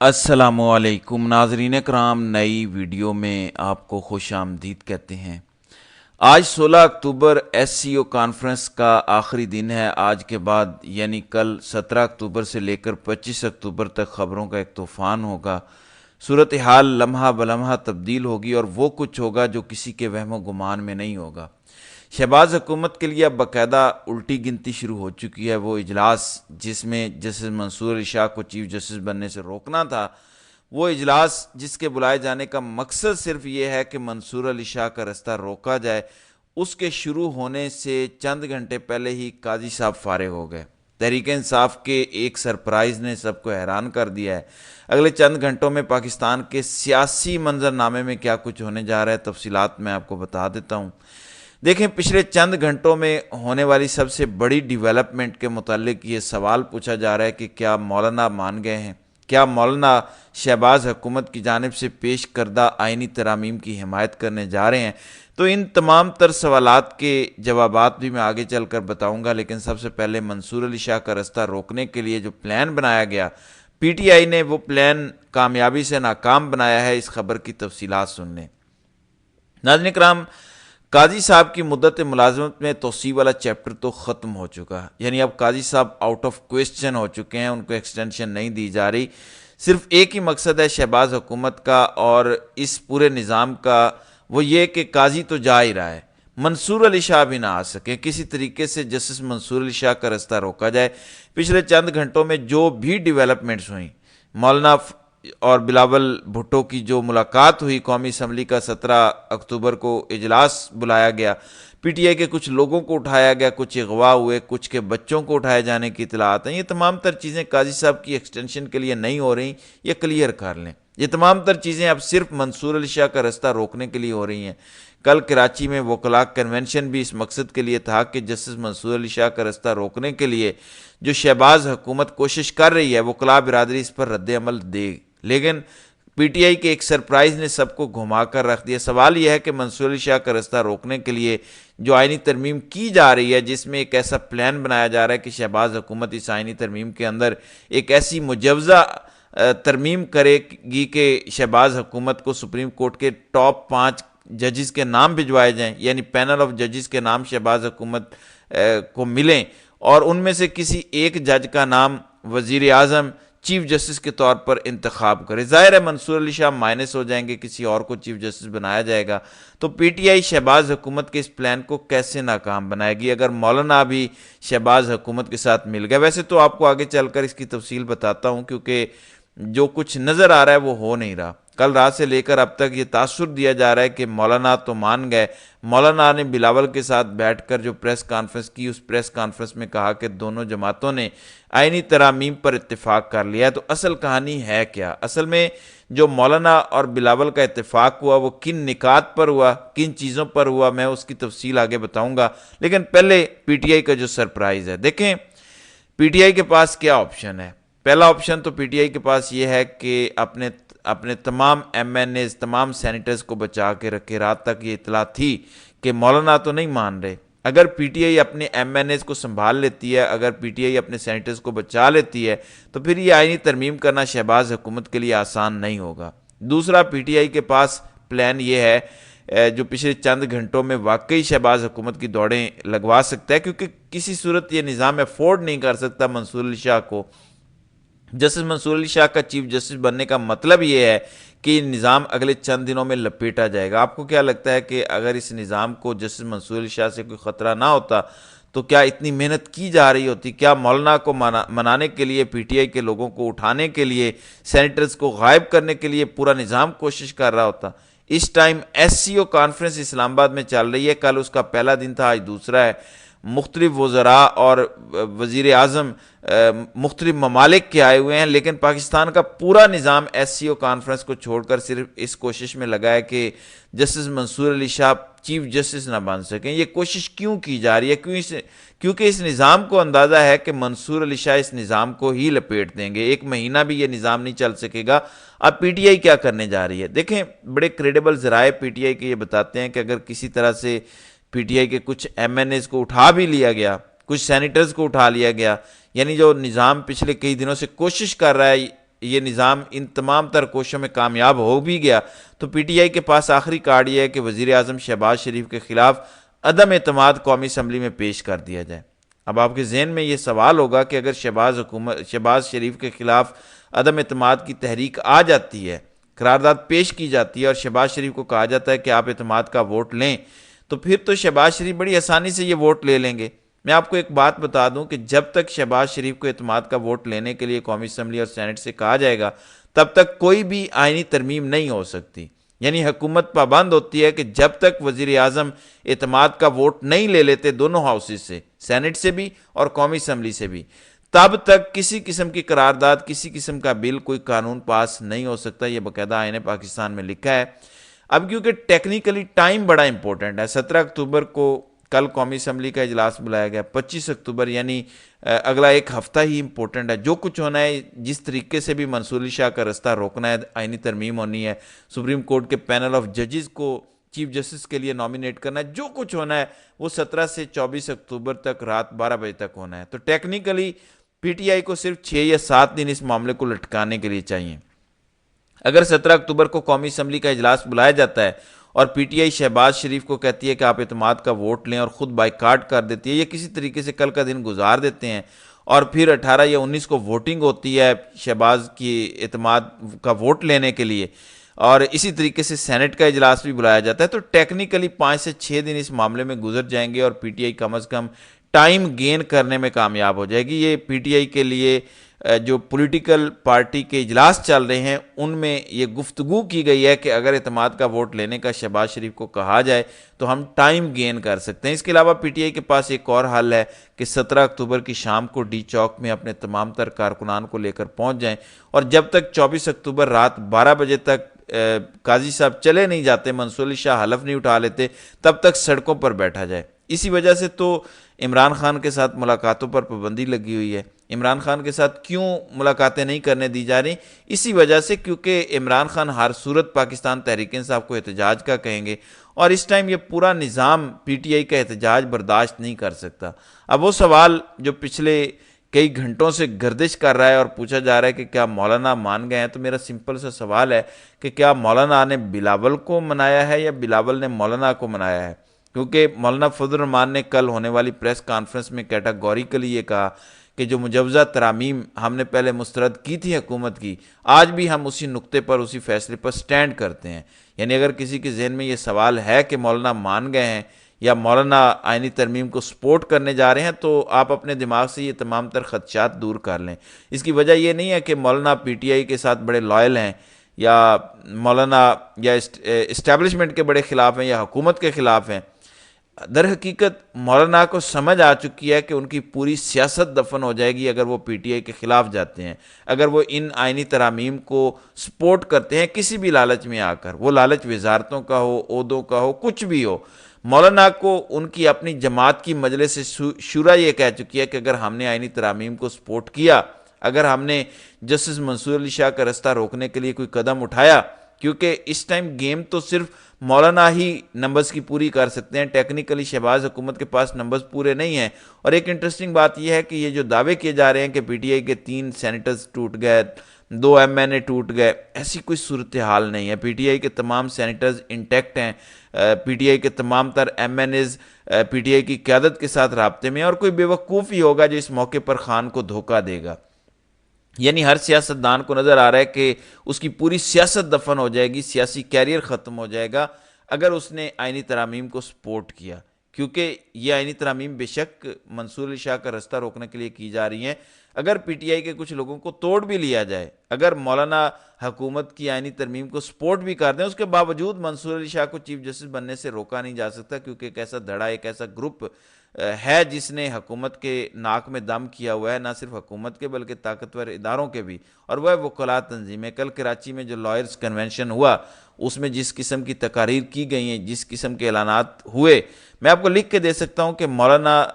السلام علیکم ناظرین کرام، نئی ویڈیو میں آپ کو خوش آمدید کہتے ہیں۔ آج 16 اکتوبر ایس سی او کانفرنس کا آخری دن ہے۔ آج کے بعد یعنی کل 17 اکتوبر سے لے کر 25 اکتوبر تک خبروں کا ایک طوفان ہوگا۔ صورتحال لمحہ بلمحہ تبدیل ہوگی اور وہ کچھ ہوگا جو کسی کے وہم و گمان میں نہیں ہوگا۔ شہباز حکومت کے لیے اب باقاعدہ الٹی گنتی شروع ہو چکی ہے۔ وہ اجلاس جس میں جسٹس منصور علی شاہ کو چیف جسٹس بننے سے روکنا تھا، وہ اجلاس جس کے بلائے جانے کا مقصد صرف یہ ہے کہ منصور علی شاہ کا رستہ روکا جائے، اس کے شروع ہونے سے چند گھنٹے پہلے ہی قاضی صاحب فارغ ہو گئے۔ تحریک انصاف کے ایک سرپرائز نے سب کو حیران کر دیا ہے۔ اگلے چند گھنٹوں میں پاکستان کے سیاسی منظرنامے میں کیا کچھ ہونے جا رہا ہے، تفصیلات میں آپ کو بتا دیتا ہوں۔ دیکھیں، پچھلے چند گھنٹوں میں ہونے والی سب سے بڑی ڈیولپمنٹ کے متعلق یہ سوال پوچھا جا رہا ہے کہ کیا مولانا مان گئے ہیں؟ کیا مولانا شہباز حکومت کی جانب سے پیش کردہ آئینی ترامیم کی حمایت کرنے جا رہے ہیں؟ تو ان تمام تر سوالات کے جوابات بھی میں آگے چل کر بتاؤں گا، لیکن سب سے پہلے منصور علی شاہ کا رستہ روکنے کے لیے جو پلان بنایا گیا، پی ٹی آئی نے وہ پلان کامیابی سے ناکام بنایا ہے۔ اس خبر کی تفصیلات سن لیں۔ ناظرین کرام، قاضی صاحب کی مدت ملازمت میں توسیع والا چیپٹر تو ختم ہو چکا، یعنی اب قاضی صاحب آؤٹ آف کویسچن ہو چکے ہیں، ان کو ایکسٹینشن نہیں دی جا رہی۔ صرف ایک ہی مقصد ہے شہباز حکومت کا اور اس پورے نظام کا، وہ یہ کہ قاضی تو جا ہی رہا ہے، منصور علی شاہ بھی نہ آ سکے، کسی طریقے سے جسٹس منصور علی شاہ کا رستہ روکا جائے۔ پچھلے چند گھنٹوں میں جو بھی ڈیولپمنٹس ہوئیں، مولانا اور بلاول بھٹو کی جو ملاقات ہوئی، قومی اسمبلی کا 17 اکتوبر کو اجلاس بلایا گیا، پی ٹی آئی کے کچھ لوگوں کو اٹھایا گیا، کچھ اغوا ہوئے، کچھ کے بچوں کو اٹھائے جانے کی اطلاعات ہیں۔ یہ تمام تر چیزیں قاضی صاحب کی ایکسٹینشن کے لیے نہیں ہو رہی، یہ کلیئر کر لیں۔ یہ تمام تر چیزیں اب صرف منصور علی شاہ کا رستہ روکنے کے لیے ہو رہی ہیں۔ کل کراچی میں وکلاء کنونشن بھی اس مقصد کے لیے تھا کہ جسٹس منصور علی شاہ کا رستہ روکنے کے لیے جو شہباز حکومت کوشش کر رہی ہے، وکلاء برادری اس پر رد عمل دے، لیکن پی ٹی آئی کے ایک سرپرائز نے سب کو گھما کر رکھ دیا۔ سوال یہ ہے کہ منصور علی شاہ کا رستہ روکنے کے لیے جو آئینی ترمیم کی جا رہی ہے، جس میں ایک ایسا پلان بنایا جا رہا ہے کہ شہباز حکومت اس آئینی ترمیم کے اندر ایک ایسی مجوزہ ترمیم کرے گی کہ شہباز حکومت کو سپریم کورٹ کے ٹاپ 5 ججز کے نام بھجوائے جائیں، یعنی پینل آف ججز کے نام شہباز حکومت کو ملیں اور ان میں سے کسی ایک جج کا نام وزیر اعظم چیف جسٹس کے طور پر انتخاب کرے۔ ظاہر ہے منصور علی شاہ مائنس ہو جائیں گے، کسی اور کو چیف جسٹس بنایا جائے گا۔ تو پی ٹی آئی شہباز حکومت کے اس پلان کو کیسے ناکام بنائے گی اگر مولانا بھی شہباز حکومت کے ساتھ مل گئے؟ ویسے تو آپ کو آگے چل کر اس کی تفصیل بتاتا ہوں، کیونکہ جو کچھ نظر آ رہا ہے وہ ہو نہیں رہا۔ کل رات سے لے کر اب تک یہ تاثر دیا جا رہا ہے کہ مولانا تو مان گئے۔ مولانا نے بلاول کے ساتھ بیٹھ کر جو پریس کانفرنس کی، اس پریس کانفرنس میں کہا کہ دونوں جماعتوں نے آئینی ترامیم پر اتفاق کر لیا ہے۔ تو اصل کہانی ہے کیا؟ اصل میں جو مولانا اور بلاول کا اتفاق ہوا وہ کن نکات پر ہوا، کن چیزوں پر ہوا، میں اس کی تفصیل آگے بتاؤں گا، لیکن پہلے پی ٹی آئی کا جو سرپرائز ہے۔ دیکھیں، پی ٹی آئی کے پاس کیا آپشن ہے۔ پہلا آپشن تو پی ٹی آئی کے پاس یہ ہے کہ اپنے تمام ایم این ایز، تمام سینیٹرز کو بچا کے رکھے۔ رات تک یہ اطلاع تھی کہ مولانا تو نہیں مان رہے۔ اگر پی ٹی آئی اپنے ایم این ایز کو سنبھال لیتی ہے، اگر پی ٹی آئی اپنے سینیٹرز کو بچا لیتی ہے، تو پھر یہ آئینی ترمیم کرنا شہباز حکومت کے لیے آسان نہیں ہوگا۔ دوسرا، پی ٹی آئی کے پاس پلان یہ ہے جو پچھلے چند گھنٹوں میں واقعی شہباز حکومت کی دوڑیں لگوا سکتا ہے، کیونکہ کسی صورت یہ نظام افورڈ نہیں کر سکتا منصور علی شاہ کو۔ جسٹس منصور علی شاہ کا چیف جسٹس بننے کا مطلب یہ ہے کہ یہ نظام اگلے چند دنوں میں لپیٹا جائے گا۔ آپ کو کیا لگتا ہے کہ اگر اس نظام کو جسٹس منصور علی شاہ سے کوئی خطرہ نہ ہوتا تو کیا اتنی محنت کی جا رہی ہوتی؟ کیا مولانا کو منانے کے لیے، پی ٹی آئی کے لوگوں کو اٹھانے کے لیے، سینیٹرز کو غائب کرنے کے لیے پورا نظام کوشش کر رہا ہوتا؟ اس time S C O conference Islamabad میں چل رہی ہے، کل اس کا پہلا دن تھا، آج دوسرا ہے۔ مختلف وزراء اور وزیر اعظم مختلف ممالک کے آئے ہوئے ہیں، لیکن پاکستان کا پورا نظام ایس سی او کانفرنس کو چھوڑ کر صرف اس کوشش میں لگا ہے کہ جسٹس منصور علی شاہ چیف جسٹس نہ بن سکیں۔ یہ کوشش کیوں کی جا رہی ہے؟ کیونکہ اس نظام کو اندازہ ہے کہ منصور علی شاہ اس نظام کو ہی لپیٹ دیں گے، ایک مہینہ بھی یہ نظام نہیں چل سکے گا۔ اب پی ٹی آئی کیا کرنے جا رہی ہے؟ دیکھیں، بڑے کریڈیبل ذرائع پی ٹی آئی کے یہ بتاتے ہیں کہ اگر کسی طرح سے پی ٹی آئی کے کچھ ایم این ایز کو اٹھا بھی لیا گیا، کچھ سینیٹرز کو اٹھا لیا گیا، یعنی جو نظام پچھلے کئی دنوں سے کوشش کر رہا ہے یہ نظام ان تمام تر کوششوں میں کامیاب ہو بھی گیا تو پی ٹی آئی کے پاس آخری کارڈ یہ ہے کہ وزیر اعظم شہباز شریف کے خلاف عدم اعتماد قومی اسمبلی میں پیش کر دیا جائے۔ اب آپ کے ذہن میں یہ سوال ہوگا کہ اگر شہباز شریف کے خلاف عدم اعتماد کی تحریک آ جاتی ہے، قرارداد پیش کی جاتی ہے اور شہباز شریف کو کہا جاتا ہے کہ آپ اعتماد کا ووٹ لیں، تو پھر تو شہباز شریف بڑی آسانی سے یہ ووٹ لے لیں گے۔ میں آپ کو ایک بات بتا دوں کہ جب تک شہباز شریف کو اعتماد کا ووٹ لینے کے لیے قومی اسمبلی اور سینٹ سے کہا جائے گا تب تک کوئی بھی آئینی ترمیم نہیں ہو سکتی، یعنی حکومت پابند ہوتی ہے کہ جب تک وزیر اعظم اعتماد کا ووٹ نہیں لے لیتے دونوں ہاؤسز سے، سینٹ سے بھی اور قومی اسمبلی سے بھی، تب تک کسی قسم کی قرارداد، کسی قسم کا بل، کوئی قانون پاس نہیں ہو سکتا۔ یہ باقاعدہ آئین پاکستان میں لکھا ہے۔ اب کیونکہ ٹیکنیکلی ٹائم بڑا امپورٹنٹ ہے، 17 اکتوبر کو کل قومی اسمبلی کا اجلاس بلایا گیا، 25 اکتوبر یعنی اگلا ایک ہفتہ ہی امپورٹنٹ ہے۔ جو کچھ ہونا ہے، جس طریقے سے بھی منصور علی شاہ کا رستہ روکنا ہے، آئینی ترمیم ہونی ہے، سپریم کورٹ کے پینل آف ججز کو چیف جسٹس کے لیے نامینیٹ کرنا ہے، جو کچھ ہونا ہے وہ 17 سے 24 اکتوبر تک رات 12 بجے تک ہونا ہے۔ تو ٹیکنیکلی پی ٹی آئی کو صرف 6 یا 7 دن اس معاملے کو لٹکانے کے لیے چاہیے۔ اگر 17 اکتوبر کو قومی اسمبلی کا اجلاس بلایا جاتا ہے اور پی ٹی آئی شہباز شریف کو کہتی ہے کہ آپ اعتماد کا ووٹ لیں اور خود بائیکاٹ کر دیتی ہے یا کسی طریقے سے کل کا دن گزار دیتے ہیں اور پھر 18 یا 19 کو ووٹنگ ہوتی ہے شہباز کی اعتماد کا ووٹ لینے کے لیے اور اسی طریقے سے سینٹ کا اجلاس بھی بلایا جاتا ہے، تو ٹیکنیکلی 5 سے 6 دن اس معاملے میں گزر جائیں گے اور P T I come is come time gain کرنے میں کامیاب ہو جائے گی۔ یہ پی ٹی آئی کے لیے جو پولیٹیکل پارٹی کے اجلاس چل رہے ہیں ان میں یہ گفتگو کی گئی ہے کہ اگر اعتماد کا ووٹ لینے کا شہباز شریف کو کہا جائے تو ہم ٹائم گین کر سکتے ہیں۔ اس کے علاوہ پی ٹی آئی کے پاس ایک اور حل ہے کہ 17 اکتوبر کی شام کو ڈی چوک میں اپنے تمام تر کارکنان کو لے کر پہنچ جائیں اور جب تک 24 اکتوبر رات 12 بجے تک قاضی صاحب چلے نہیں جاتے، منصور علی شاہ حلف نہیں اٹھا لیتے، تب تک سڑکوں پر بیٹھا جائے۔ اسی وجہ سے تو عمران خان کے ساتھ ملاقاتوں پر پابندی لگی ہوئی ہے۔ عمران خان کے ساتھ کیوں ملاقاتیں نہیں کرنے دی جا رہی؟ اسی وجہ سے کیونکہ عمران خان ہر صورت پاکستان تحریک انصاف کو احتجاج کا کہیں گے اور اس ٹائم یہ پورا نظام پی ٹی آئی کا احتجاج برداشت نہیں کر سکتا۔ اب وہ سوال جو پچھلے کئی گھنٹوں سے گردش کر رہا ہے اور پوچھا جا رہا ہے کہ کیا مولانا مان گئے ہیں، تو میرا سمپل سا سوال ہے کہ کیا مولانا نے بلاول کو منایا ہے یا بلاول نے مولانا کو منایا ہے؟ کیونکہ مولانا فضل الرحمان نے کل ہونے والی پریس کانفرنس میں کیٹاگوریکلی یہ کہا کہ جو مجوزہ ترامیم ہم نے پہلے مسترد کی تھی حکومت کی، آج بھی ہم اسی نقطے پر، اسی فیصلے پر سٹینڈ کرتے ہیں۔ یعنی اگر کسی کے ذہن میں یہ سوال ہے کہ مولانا مان گئے ہیں یا مولانا آئینی ترمیم کو سپورٹ کرنے جا رہے ہیں تو آپ اپنے دماغ سے یہ تمام تر خدشات دور کر لیں۔ اس کی وجہ یہ نہیں ہے کہ مولانا پی ٹی آئی کے ساتھ بڑے لائل ہیں یا مولانا یا اسٹیبلشمنٹ کے بڑے خلاف ہیں یا حکومت کے خلاف ہیں۔ در حقیقت مولانا کو سمجھ آ چکی ہے کہ ان کی پوری سیاست دفن ہو جائے گی اگر وہ پی ٹی آئی کے خلاف جاتے ہیں، اگر وہ ان آئینی ترامیم کو سپورٹ کرتے ہیں کسی بھی لالچ میں آ کر، وہ لالچ وزارتوں کا ہو، عہدوں کا ہو، کچھ بھی ہو۔ مولانا کو ان کی اپنی جماعت کی مجلس شورا یہ کہہ چکی ہے کہ اگر ہم نے آئینی ترامیم کو سپورٹ کیا، اگر ہم نے جسٹس منصور علی شاہ کا رستہ روکنے کے لیے کوئی قدم اٹھایا، کیونکہ اس ٹائم گیم تو صرف مولانا ہی نمبرز کی پوری کر سکتے ہیں، ٹیکنیکلی شہباز حکومت کے پاس نمبرز پورے نہیں ہیں۔ اور ایک انٹرسٹنگ بات یہ ہے کہ یہ جو دعوے کیے جا رہے ہیں کہ پی ٹی آئی کے 3 سینیٹرز ٹوٹ گئے، 2 ایم این اے ٹوٹ گئے، ایسی کوئی صورتحال نہیں ہے۔ پی ٹی آئی کے تمام سینیٹرز انٹیکٹ ہیں، پی ٹی آئی کے تمام تر MNAs PTI کی قیادت کے ساتھ رابطے میں، اور کوئی بیوقوف ہی ہوگا جو اس موقع پر خان کو دھوکہ دے گا۔ یعنی ہر سیاستدان کو نظر آ رہا ہے کہ اس کی پوری سیاست دفن ہو جائے گی، سیاسی کیریئر ختم ہو جائے گا اگر اس نے آئینی ترامیم کو سپورٹ کیا، کیونکہ یہ آئینی ترامیم بے شک منصور علی شاہ کا رستہ روکنے کے لیے کی جا رہی ہیں۔ اگر پی ٹی آئی کے کچھ لوگوں کو توڑ بھی لیا جائے، اگر مولانا حکومت کی آئینی ترمیم کو سپورٹ بھی کر دیں، اس کے باوجود منصور علی شاہ کو چیف جسٹس بننے سے روکا نہیں جا سکتا، کیونکہ ایک ایسا دھڑا، ایک ایسا گروپ ہے جس نے حکومت کے ناک میں دم کیا ہوا ہے، نہ صرف حکومت کے بلکہ طاقتور اداروں کے بھی، اور وہ ہے وکلاء تنظیمیں۔ کل کراچی میں جو لائرز کنونشن ہوا، اس میں جس قسم کی تقاریر کی گئی ہیں، جس قسم کے اعلانات ہوئے، میں آپ کو لکھ کے دے سکتا ہوں کہ مولانا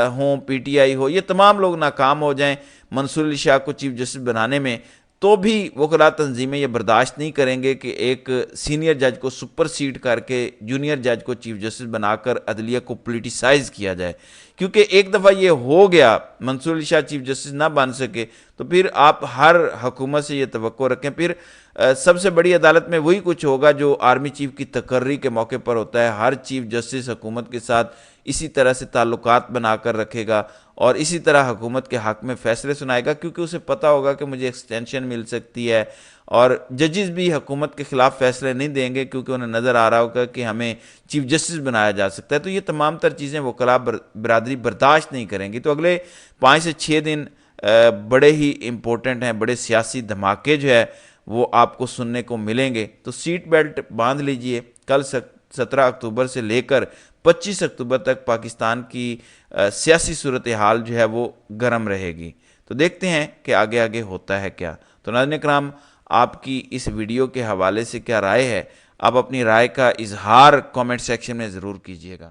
ہوں، پی ٹی آئی ہو، یہ تمام لوگ ناکام ہو جائیں منصور علی شاہ کو چیف جسٹس بنانے میں، تو بھی وکلاء تنظیمیں یہ برداشت نہیں کریں گے کہ ایک سینئر جج کو سپر سیڈ کر کے جونیئر جج کو چیف جسٹس بنا کر عدلیہ کو پولیٹیسائز کیا جائے، کیونکہ ایک دفعہ یہ ہو گیا، منصور علی شاہ چیف جسٹس نہ بن سکے تو پھر آپ ہر حکومت سے یہ توقع رکھیں، پھر سب سے بڑی عدالت میں وہی کچھ ہوگا جو آرمی چیف کی تقرری کے موقع پر ہوتا ہے۔ ہر چیف جسٹس حکومت کے ساتھ اسی طرح سے تعلقات بنا کر رکھے گا اور اسی طرح حکومت کے حق میں فیصلے سنائے گا، کیونکہ اسے پتہ ہوگا کہ مجھے ایکسٹینشن مل سکتی ہے، اور ججز بھی حکومت کے خلاف فیصلے نہیں دیں گے کیونکہ انہیں نظر آ رہا ہوگا کہ ہمیں چیف جسٹس بنایا جا سکتا ہے۔ تو یہ تمام تر چیزیں وکلاء برادری برداشت نہیں کریں گی۔ تو اگلے 5 سے 6 دن بڑے ہی امپورٹنٹ ہیں، بڑے سیاسی دھماکے جو ہے وہ آپ کو سننے کو ملیں گے۔ تو سیٹ بیلٹ باندھ لیجئے، کل 17 اکتوبر سے لے کر 25 اکتوبر تک پاکستان کی سیاسی صورتحال جو ہے وہ گرم رہے گی۔ تو دیکھتے ہیں کہ آگے آگے ہوتا ہے کیا۔ تو ناظرین کرام، آپ کی اس ویڈیو کے حوالے سے کیا رائے ہے؟ آپ اپنی رائے کا اظہار کامنٹ سیکشن میں ضرور کیجیے گا۔